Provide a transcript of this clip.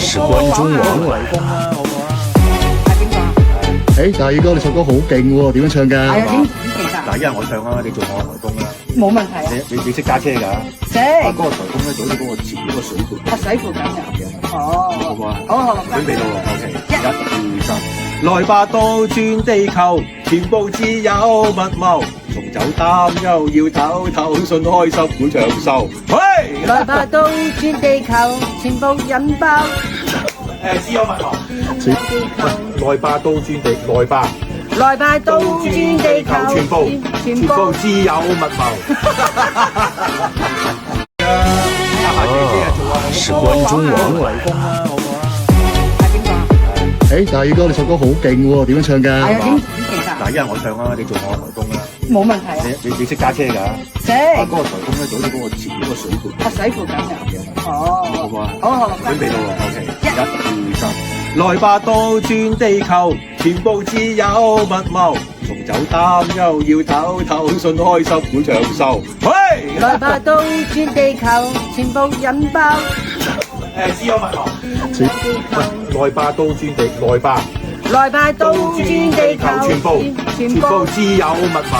是關中王嚟。係邊個啊？大宇哥你首歌好勁喎，點樣唱㗎？係啊，點其實嗱，一係我唱啦，你做我台工啦。冇問題啊。你識揸車㗎？識嗰個台工咧，就好似嗰個前嗰個水盤。啊，水庫緊嘅。哦，好唔好啊？好，準備到喎，OK。1、2、3，來吧，倒轉地球，全部自有密謀，送走擔憂，要唞唞，信開心會長壽。喂，來吧，倒轉地球，全部引爆。自有密謀。來吧，倒轉地，來吧，來吧，倒轉地球，全部自有密謀。是關中王嚟。係邊個啊？大宇哥你首歌好勁喎，點樣唱㗎？係啊，點其實嗱，一係我唱啦，你做我台工啦。冇問題啊。你識揸車㗎？識嗰個台工咧，就好似嗰個前嗰個水盤。啊，水庫緊嘅。哦，好唔好啊？好，準備到喎，OK。1、2、3，來吧，倒轉地球，全部自有密謀，送走擔憂，要唞唞，信開心會長壽。喂，來吧，倒轉地球，全部引爆。自有密謀。來吧，倒轉地，來吧，來吧，倒轉地球，全部自有密謀。